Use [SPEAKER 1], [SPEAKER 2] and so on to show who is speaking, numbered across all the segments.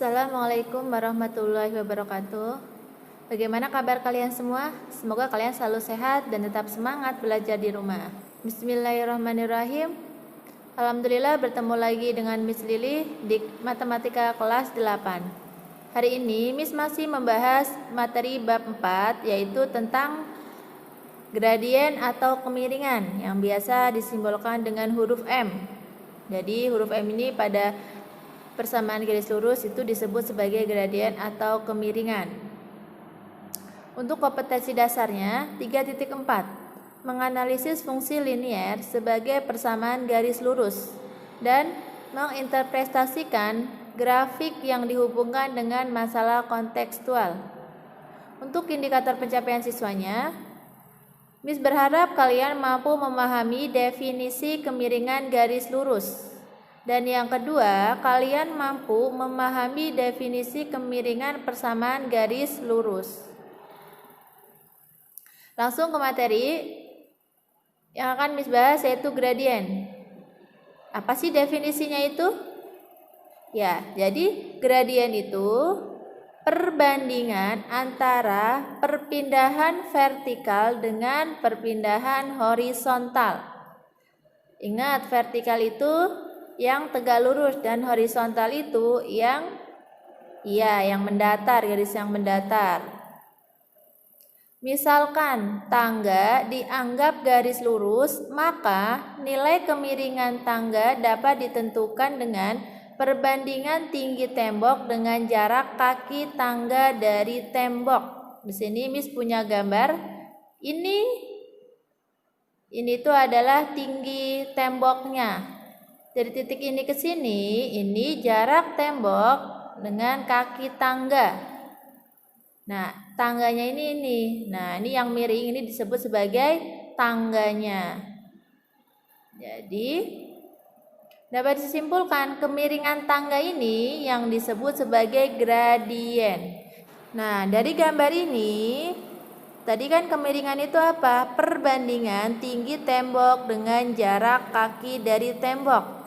[SPEAKER 1] Assalamualaikum warahmatullahi wabarakatuh. Bagaimana kabar kalian semua? Semoga kalian selalu sehat dan tetap semangat belajar di rumah. Bismillahirrahmanirrahim. Alhamdulillah bertemu lagi dengan Miss Lili di Matematika kelas 8. Hari ini Miss masih membahas materi bab 4, yaitu tentang gradien atau kemiringan yang biasa disimbolkan dengan huruf M. Jadi huruf M ini pada persamaan garis lurus itu disebut sebagai gradien atau kemiringan. Untuk kompetensi dasarnya 3.4, menganalisis fungsi linier sebagai persamaan garis lurus dan menginterpretasikan grafik yang dihubungkan dengan masalah kontekstual. Untuk indikator pencapaian siswanya, Miss berharap kalian mampu memahami definisi kemiringan garis lurus. Dan yang kedua, kalian mampu memahami definisi kemiringan persamaan garis lurus. Langsung ke materi yang akan Miss bahas, yaitu gradien. Apa sih definisinya itu? Ya, jadi gradien itu perbandingan antara perpindahan vertikal dengan perpindahan horizontal. Ingat, vertikal itu yang tegak lurus dan horizontal itu yang mendatar, garis yang mendatar. Misalkan tangga dianggap garis lurus, maka nilai kemiringan tangga dapat ditentukan dengan perbandingan tinggi tembok dengan jarak kaki tangga dari tembok. Di sini Miss punya gambar. Ini tuh adalah tinggi temboknya. Dari titik ini ke sini, ini jarak tembok dengan kaki tangga. Nah, tangganya ini. Nah, ini yang miring ini disebut sebagai tangganya. Jadi, dapat disimpulkan kemiringan tangga ini yang disebut sebagai gradien. Nah, dari gambar ini, tadi kan kemiringan itu apa? Perbandingan tinggi tembok dengan jarak kaki dari tembok.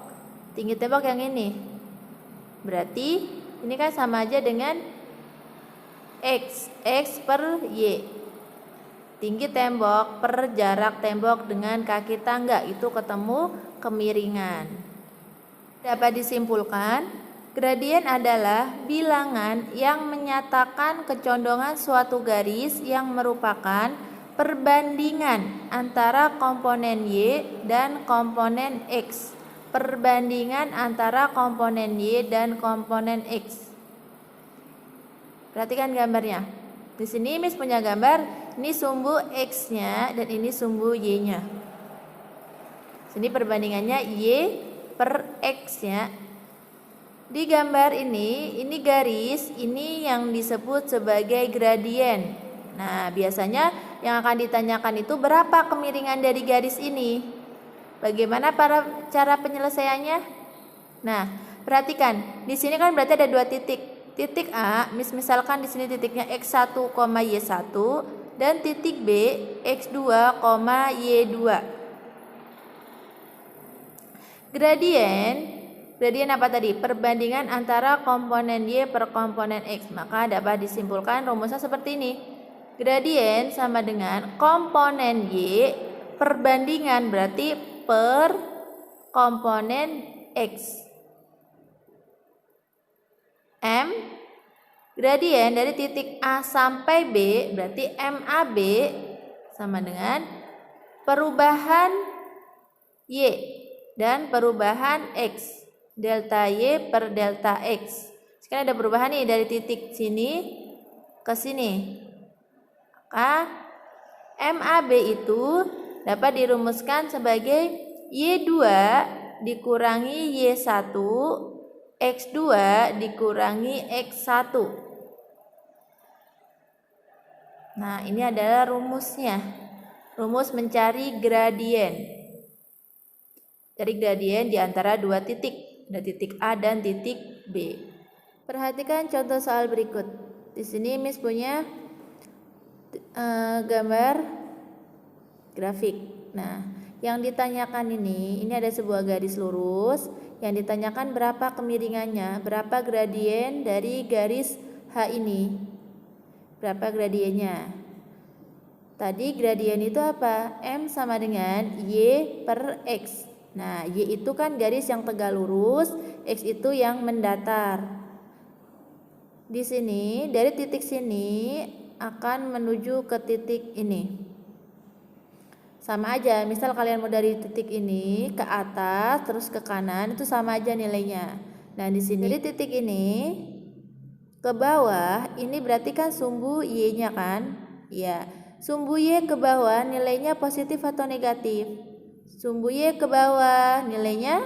[SPEAKER 1] Tinggi tembok yang ini. Berarti ini kan sama aja dengan X per Y. Tinggi tembok per jarak tembok dengan kaki tangga, itu ketemu kemiringan. Dapat disimpulkan, gradien adalah bilangan yang menyatakan kecondongan suatu garis yang merupakan perbandingan antara komponen Y dan komponen X. Perbandingan antara komponen Y dan komponen X. Perhatikan gambarnya. Di sini Miss punya gambar, ini sumbu X-nya dan ini sumbu Y-nya. Sini perbandingannya Y per X-nya. Di gambar ini garis, ini yang disebut sebagai gradien. Nah, biasanya yang akan ditanyakan itu berapa kemiringan dari garis ini? Bagaimana cara penyelesaiannya? Nah, perhatikan. Di sini kan berarti ada dua titik. Titik A, misalkan di sini titiknya X1, Y1 dan titik B X2, Y2. Gradien apa tadi? Perbandingan antara komponen Y per komponen X. Maka dapat disimpulkan rumusnya seperti ini. Gradien sama dengan komponen Y perbandingan berarti per komponen X. M gradien dari titik A sampai B berarti MAB sama dengan perubahan Y dan perubahan X, delta Y per delta X. Sekarang ada perubahan nih dari titik sini ke sini. Maka MAB itu dapat dirumuskan sebagai Y2 dikurangi Y1 X2 dikurangi X1. Nah, ini adalah rumusnya. Rumus mencari gradien. Cari gradien di antara dua titik. Ada titik A dan titik B. Perhatikan contoh soal berikut. Di sini Miss punya gambar grafik. Nah, yang ditanyakan ini ada sebuah garis lurus Yang ditanyakan berapa kemiringannya, berapa gradien dari garis H ini. Berapa gradiennya? Tadi gradien itu apa? M sama dengan Y per X. Nah, Y itu kan garis yang tegak lurus, X itu yang mendatar. Di sini, dari titik sini akan menuju ke titik ini. Sama aja, misal kalian mau dari titik ini ke atas terus ke kanan, itu sama aja nilainya. Nah, di sini dari titik ini ke bawah, ini berarti kan sumbu Y-nya kan? Ya, sumbu Y ke bawah nilainya positif atau negatif? Sumbu Y ke bawah nilainya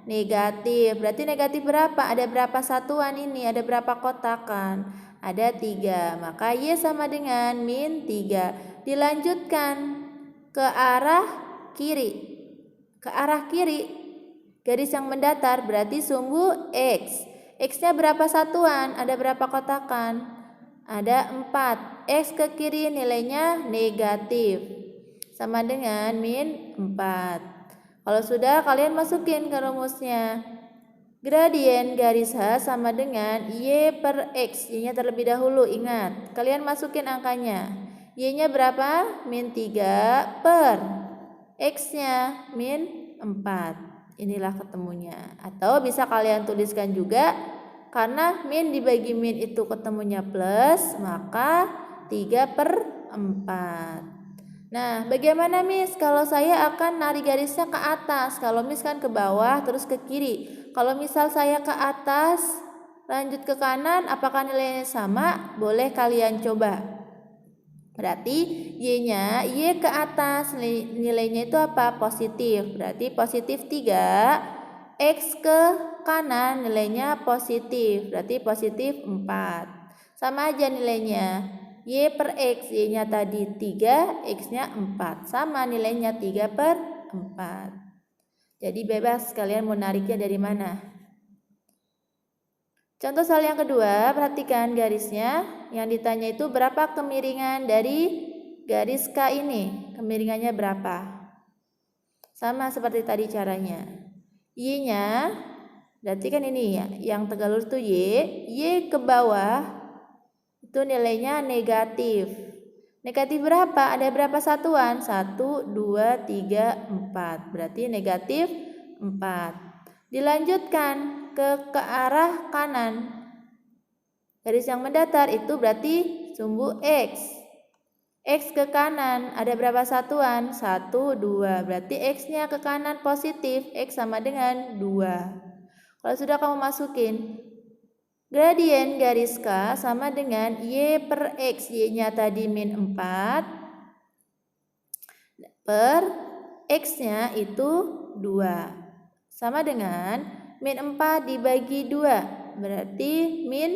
[SPEAKER 1] negatif. Berarti negatif berapa? Ada berapa satuan ini? Ada berapa kotakan? Ada 3. Maka Y sama dengan min 3. Dilanjutkan ke arah kiri. Ke arah kiri, garis yang mendatar berarti sumbu X. X-nya berapa satuan? Ada berapa kotakan? Ada 4. X ke kiri nilainya negatif. Sama dengan min 4. Kalau sudah, kalian masukin ke rumusnya. Gradien garis H sama dengan Y per X. Y-nya terlebih dahulu, ingat. Kalian masukin angkanya. Y-nya berapa? Min 3 per X-nya min 4. Inilah ketemunya. Atau bisa kalian tuliskan juga, karena min dibagi min itu ketemunya plus, maka 3 per 4. Nah, bagaimana Miss kalau saya akan narik garisnya ke atas? Kalau Miss kan ke bawah terus ke kiri. Kalau misal saya ke atas lanjut ke kanan, apakah nilainya sama? Boleh kalian coba. Berarti Y-nya, Y ke atas nilainya itu apa? Positif. Berarti positif 3. X ke kanan nilainya positif. Berarti positif 4. Sama aja nilainya. Y per X, Y-nya tadi 3, X-nya 4. Sama nilainya 3 per 4. Jadi bebas kalian mau nariknya dari mana. Contoh soal yang kedua, perhatikan garisnya. Yang ditanya itu berapa kemiringan dari garis K ini? Kemiringannya berapa? Sama seperti tadi caranya. Y-nya, berarti kan ini ya, yang tegak lurus itu Y. Y ke bawah, itu nilainya negatif. Negatif berapa? Ada berapa satuan? 1, 2, 3, 4. Berarti negatif 4. Dilanjutkan ke arah kanan. Garis yang mendatar itu berarti sumbu X. X ke kanan ada berapa satuan? 1, 2. Berarti X-nya ke kanan positif. X sama dengan 2. Kalau sudah kamu masukin, gradien garis K sama dengan Y per X. Y-nya tadi min 4 per X-nya itu 2. Sama dengan min 4 dibagi 2. Berarti min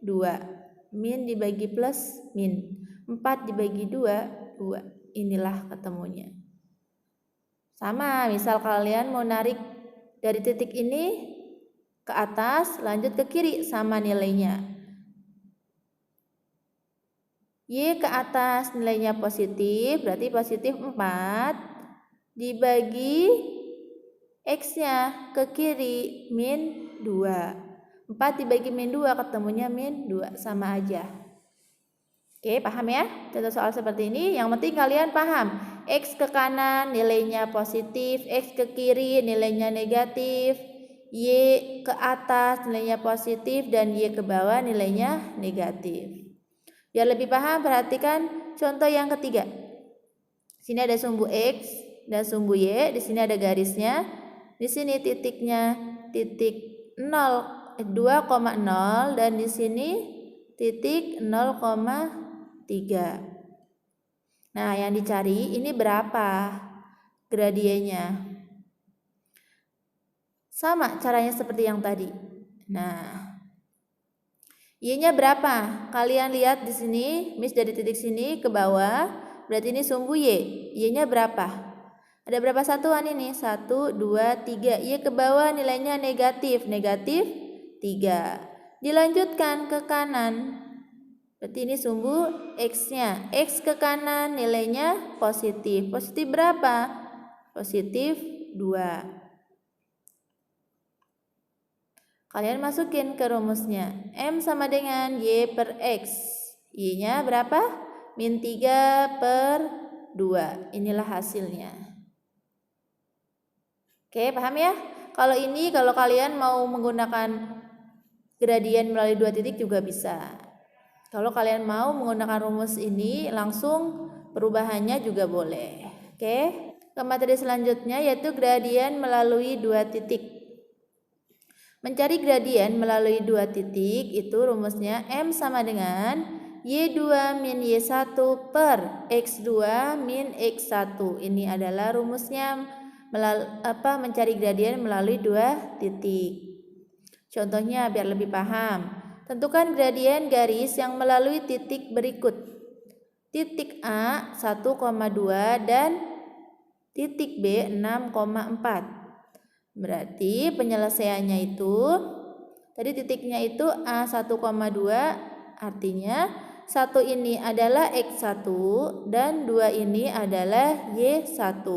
[SPEAKER 1] 2. Min dibagi plus min. 4 dibagi 2, 2. Inilah ketemunya. Sama, misal kalian mau narik dari titik ini ke atas, lanjut ke kiri, sama nilainya. Y ke atas nilainya positif, berarti positif 4 dibagi X-nya ke kiri min 2. 4 dibagi min 2 ketemunya min 2, sama aja. Oke, paham ya? Contoh soal seperti ini, yang penting kalian paham. X ke kanan nilainya positif, X ke kiri nilainya negatif, Y ke atas nilainya positif, dan Y ke bawah nilainya negatif. Biar lebih paham, perhatikan contoh yang ketiga. Sini ada sumbu X dan sumbu Y, di sini ada garisnya. Di sini titiknya titik 2,0 dan di sini titik 0,3. Nah, yang dicari ini berapa gradiennya? Sama caranya seperti yang tadi. Nah, Y-nya berapa? Kalian lihat di sini, Miss dari titik sini ke bawah, berarti ini sumbu Y. Y-nya berapa? Ada berapa satuan ini? 1, 2, 3. Y ke bawah nilainya negatif. Negatif 3. Dilanjutkan ke kanan. Berarti ini sumbu X-nya. X ke kanan nilainya positif. Positif berapa? Positif 2. Kalian masukin ke rumusnya. M sama dengan Y per X. Y-nya berapa? Min 3 per 2. Inilah hasilnya. Oke, paham ya? Kalau kalian mau menggunakan gradien melalui 2 titik juga bisa. Kalau kalian mau menggunakan rumus ini langsung, perubahannya juga boleh. Oke. Ke materi selanjutnya yaitu gradien melalui 2 titik. Mencari gradien melalui 2 titik itu rumusnya M sama dengan Y2 min Y1 per X2 min X1. Ini adalah rumusnya mencari gradien melalui 2 titik. Contohnya biar lebih paham. Tentukan gradien garis yang melalui titik berikut. Titik A 1,2 dan titik B 6,4. Berarti penyelesaiannya itu tadi titiknya itu A 1,2, artinya 1 ini adalah X1 dan 2 ini adalah Y1.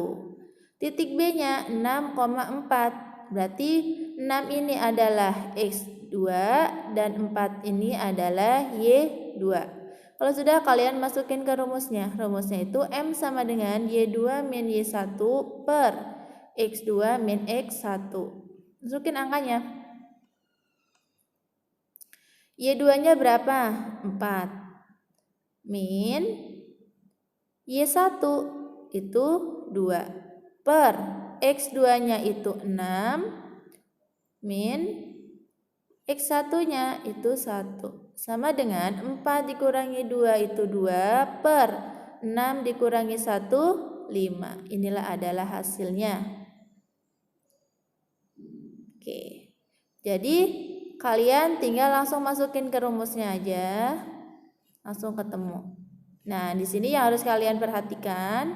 [SPEAKER 1] Titik B-nya 6,4. Berarti 6 ini adalah X2 dan 4 ini adalah Y2. Kalau sudah, kalian masukin ke rumusnya. Rumusnya itu M sama dengan Y2 min Y1 per X2 min X1. Masukin angkanya. Y2-nya berapa? 4. Min Y1 itu 2. Per X2-nya itu 6. Min X1-nya itu 1. Sama dengan 4 dikurangi 2 itu 2. Per 6 dikurangi 1, 5. Inilah adalah hasilnya. Oke, jadi kalian tinggal langsung masukin ke rumusnya aja, langsung ketemu. Nah, di sini yang harus kalian perhatikan,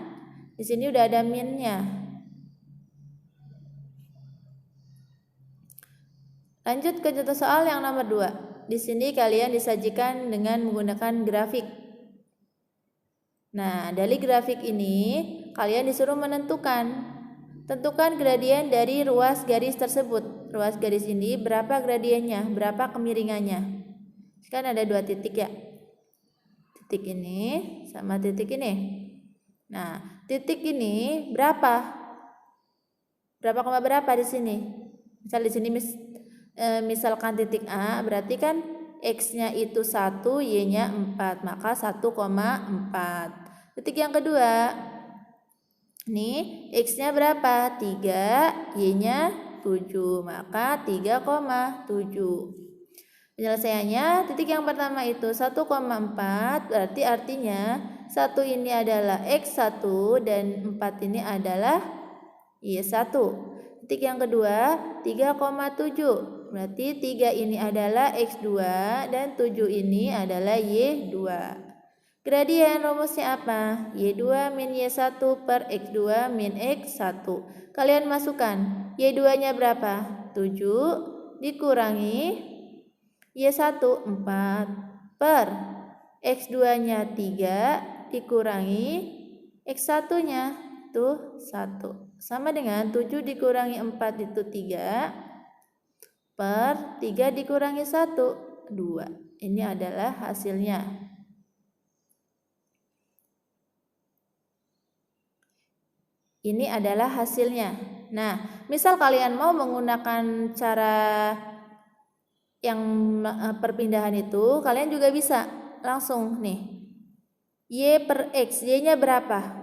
[SPEAKER 1] di sini udah ada minnya. Lanjut ke contoh soal yang nomor 2. Di sini kalian disajikan dengan menggunakan grafik. Nah, dari grafik ini kalian disuruh tentukan gradien dari ruas garis tersebut. Ruas garis ini berapa gradiennya, berapa kemiringannya. Kan ada 2 titik ya. Titik ini sama titik ini. Nah, titik ini berapa? Berapa di sini? Misal di sini misalkan titik A, berarti kan X-nya itu 1, Y-nya 4, maka 1,4. Titik yang kedua, nih X-nya berapa? 3, Y-nya 7, maka 3,7. Penyelesaiannya, titik yang pertama itu 1,4, berarti artinya 1 ini adalah X1 dan 4 ini adalah Y1. Titik yang kedua 3,7, berarti 3 ini adalah X2 dan 7 ini adalah Y2. Gradien rumusnya apa? Y2 min Y1 per X2 min X1. Kalian masukkan. Y2-nya berapa? 7 dikurangi Y1 4 per X2-nya 3 dikurangi X1-nya itu 1. Sama dengan 7 dikurangi 4 itu 3 per 3 dikurangi 1, 2. Ini adalah hasilnya. Ini adalah hasilnya. Nah, misal kalian mau menggunakan cara yang perpindahan itu, kalian juga bisa langsung nih. Y per X, Y-nya berapa?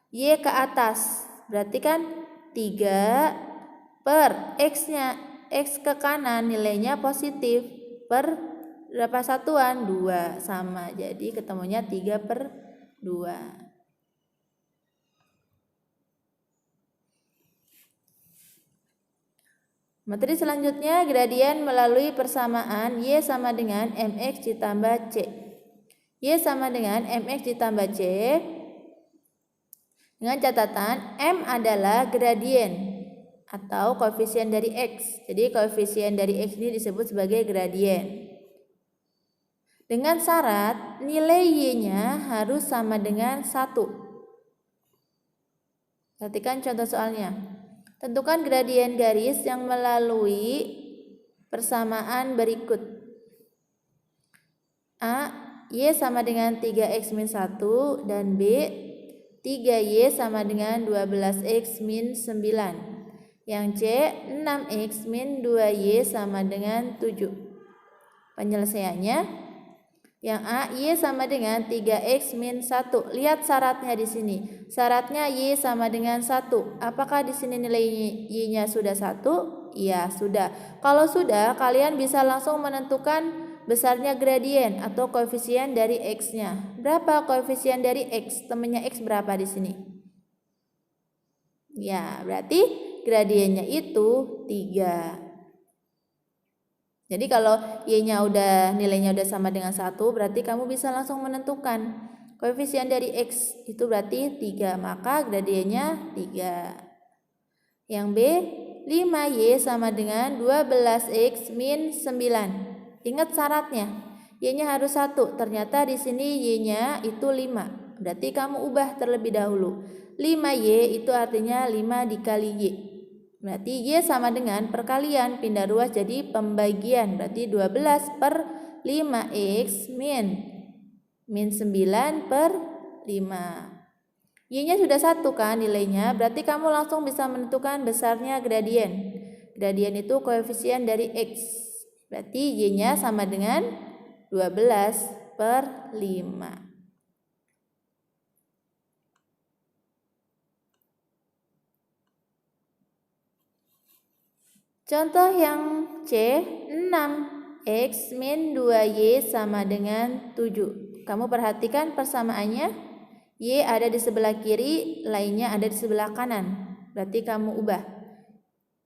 [SPEAKER 1] Y ke atas, berarti kan 3 per X-nya, X ke kanan nilainya positif, per berapa satuan? 2, sama. Jadi ketemunya 3 per 2. Materi selanjutnya, gradien melalui persamaan Y sama dengan MX ditambah C. Y sama dengan MX ditambah C dengan catatan M adalah gradien atau koefisien dari X. Jadi koefisien dari X ini disebut sebagai gradien. Dengan syarat nilai Y-nya harus sama dengan 1. Perhatikan contoh soalnya. Tentukan gradien garis yang melalui persamaan berikut. A, Y sama dengan 3X min 1 dan B, 3Y sama dengan 12X min 9. Yang C, 6X min 2Y sama dengan 7. Penyelesaiannya, yang A, Y sama dengan 3X min 1. Lihat syaratnya di sini. Syaratnya Y sama dengan 1. Apakah di sini nilai Y-nya sudah 1? Iya, sudah. Kalau sudah, kalian bisa langsung menentukan besarnya gradien atau koefisien dari X-nya. Berapa koefisien dari X? Temannya X berapa di sini? Ya, berarti gradiennya itu 3. Jadi kalau Y-nya nilainya udah sama dengan 1, berarti kamu bisa langsung menentukan koefisien dari X itu berarti 3, maka gradiennya 3. Yang B, 5Y sama dengan 12X min 9. Ingat syaratnya, Y-nya harus 1. Ternyata di sini Y-nya itu 5. Berarti kamu ubah terlebih dahulu. 5Y itu artinya 5 dikali Y. Berarti Y sama dengan perkalian, pindah ruas jadi pembagian. Berarti 12 per 5X min 9 per 5. Y-nya sudah 1 kan nilainya, berarti kamu langsung bisa menentukan besarnya gradien. Gradien itu koefisien dari X. Berarti Y-nya sama dengan 12 per 5. Contoh yang C, 6X min 2Y sama dengan 7. Kamu perhatikan persamaannya. Y ada di sebelah kiri, lainnya ada di sebelah kanan. Berarti kamu ubah.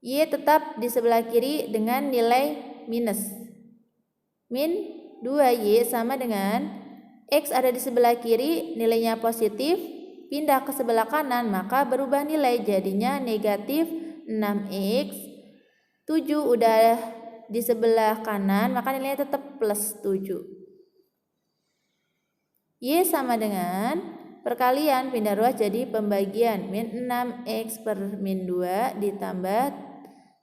[SPEAKER 1] Y tetap di sebelah kiri dengan nilai minus. Min 2Y sama dengan X ada di sebelah kiri, nilainya positif, pindah ke sebelah kanan, maka berubah nilai jadinya negatif 6X. 7 udah di sebelah kanan, maka nilainya tetap plus 7. Y sama dengan perkalian, pindah ruas jadi pembagian. Min 6X per min 2 ditambah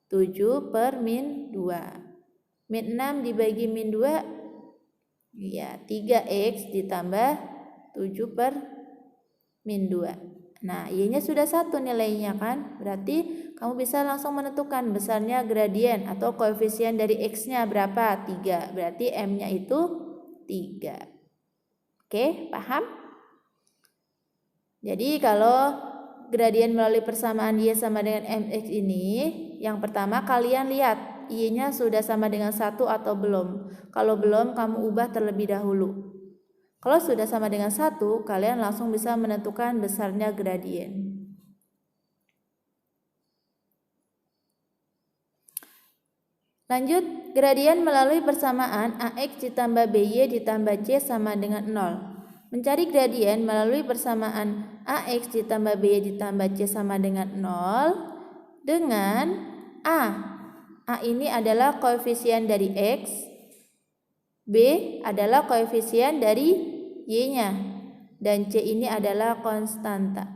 [SPEAKER 1] 7 per min 2. Min 6 dibagi min 2, ya 3X ditambah 7 per min 2. Nah, Y-nya sudah 1 nilainya kan? Berarti kamu bisa langsung menentukan besarnya gradien atau koefisien dari X-nya berapa? 3. Berarti M-nya itu 3. Oke, paham? Jadi kalau gradien melalui persamaan Y sama dengan MX ini, yang pertama kalian lihat Y-nya sudah sama dengan 1 atau belum. Kalau belum, kamu ubah terlebih dahulu. Kalau sudah sama dengan 1, kalian langsung bisa menentukan besarnya gradien. Lanjut, gradien melalui persamaan AX ditambah BY ditambah C sama dengan 0. Mencari gradien melalui persamaan AX ditambah BY ditambah C sama dengan 0 dengan A. A ini adalah koefisien dari X, B adalah koefisien dari Y-nya, dan C ini adalah konstanta.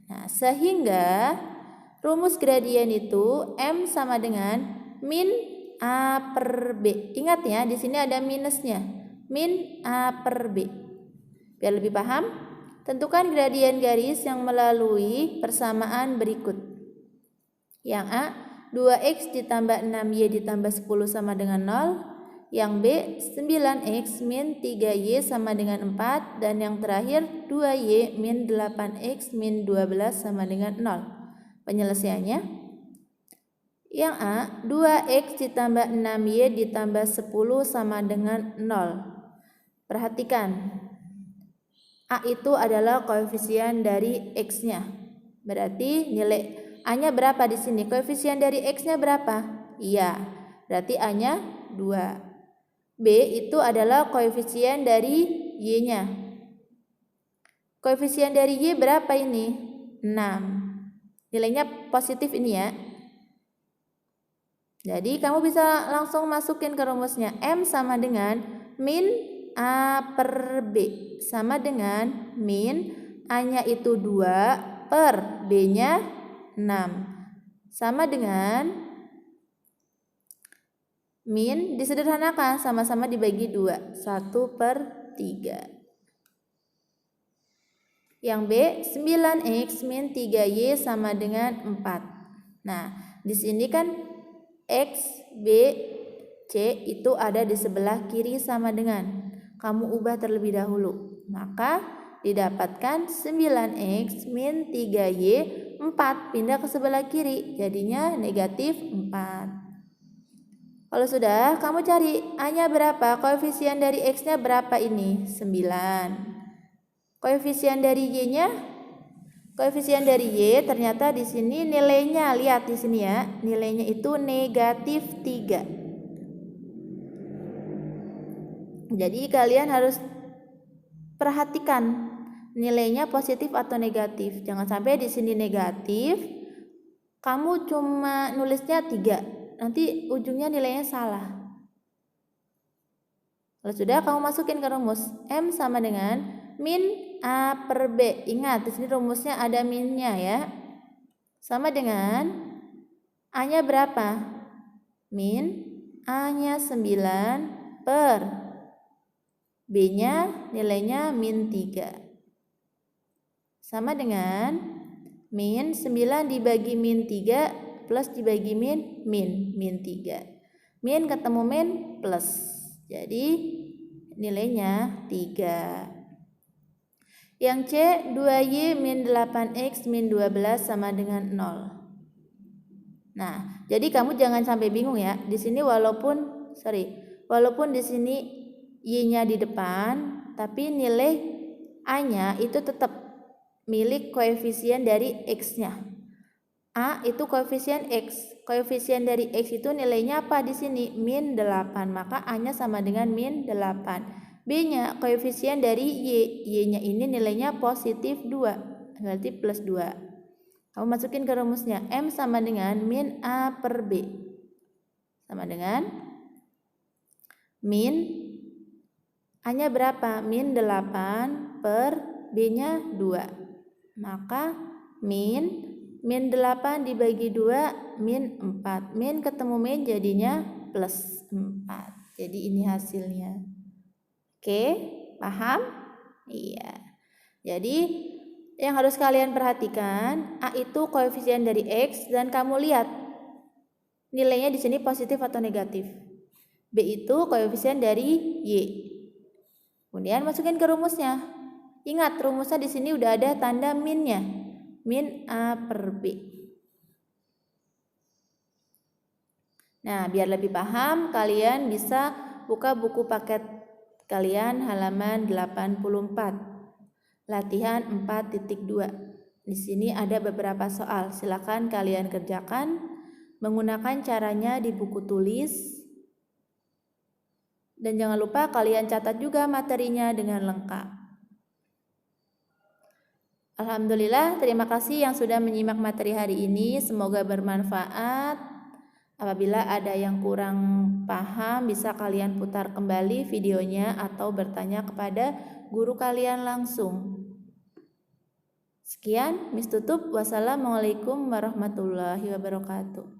[SPEAKER 1] Nah, sehingga rumus gradien itu M sama dengan min A per B. Ingat ya, di sini ada minusnya. Min A per B. Biar lebih paham, tentukan gradien garis yang melalui persamaan berikut. Yang A, 2X ditambah 6Y ditambah 10 sama dengan 0. Yang B, 9X min 3Y sama dengan 4. Dan yang terakhir, 2Y min 8X min 12 sama dengan 0. Penyelesaiannya, yang A, 2X ditambah 6Y ditambah 10 sama dengan 0. Perhatikan, A itu adalah koefisien dari X-nya. Berarti nilai A-nya berapa di sini? Koefisien dari X-nya berapa? Iya, berarti A-nya 2. B itu adalah koefisien dari Y-nya. Koefisien dari Y berapa ini? 6. Nilainya positif ini ya. Jadi kamu bisa langsung masukin ke rumusnya. M sama dengan min A per B sama dengan min A-nya itu 2 per B-nya 6 sama dengan Min disederhanakan, sama-sama dibagi 2, 1/3. Yang B, 9x min 3y sama dengan 4. Nah, di sini kan X, B, C itu ada di sebelah kiri sama dengan. Kamu ubah terlebih dahulu. Maka didapatkan 9x min 3y, 4 pindah ke sebelah kiri. Jadinya negatif 4. Kalau sudah, kamu cari A-nya berapa? Koefisien dari X-nya berapa ini? 9. Koefisien dari Y-nya? Koefisien dari Y ternyata di sini nilainya, lihat di sini ya, nilainya itu negatif 3. Jadi kalian harus perhatikan nilainya positif atau negatif. Jangan sampai di sini negatif, kamu cuma nulisnya 3, nanti ujungnya nilainya salah. Kalau sudah, kamu masukin ke rumus. M sama dengan min A/B. Ingat, di sini rumusnya ada minnya ya. Sama dengan A-nya berapa? Min A-nya 9 per B-nya nilainya min 3. Sama dengan min 9 dibagi min 3 plus dibagi min 3. Min ketemu min plus. Jadi nilainya 3. Yang C, 2y min 8x min 12 sama dengan 0. Nah, jadi kamu jangan sampai bingung ya. Di sini walaupun di sini y-nya di depan, tapi nilai A-nya itu tetap milik koefisien dari X-nya. A itu koefisien X. Koefisien dari X itu nilainya apa di sini? Min 8. Maka A-nya sama dengan min 8. B-nya koefisien dari Y. Y-nya ini nilainya positif 2. Berarti plus 2. Kamu masukin ke rumusnya. M sama dengan min A/B. Sama dengan min A-nya berapa? Min 8 per B-nya 2. Maka min 8 dibagi 2 min 4. Min ketemu min jadinya plus 4. Jadi ini hasilnya. Oke, paham? Iya. Jadi yang harus kalian perhatikan, A itu koefisien dari X dan kamu lihat nilainya di sini positif atau negatif. B itu koefisien dari Y. Kemudian masukin ke rumusnya. Ingat, rumusnya di sini udah ada tanda minnya. Min A/B. Nah, biar lebih paham, kalian bisa buka buku paket kalian halaman 84. Latihan 4.2. Di sini ada beberapa soal. Silakan kalian kerjakan menggunakan caranya di buku tulis. Dan jangan lupa kalian catat juga materinya dengan lengkap. Alhamdulillah, terima kasih yang sudah menyimak materi hari ini. Semoga bermanfaat. Apabila ada yang kurang paham, bisa kalian putar kembali videonya atau bertanya kepada guru kalian langsung. Sekian, Miss tutup. Wassalamualaikum warahmatullahi wabarakatuh.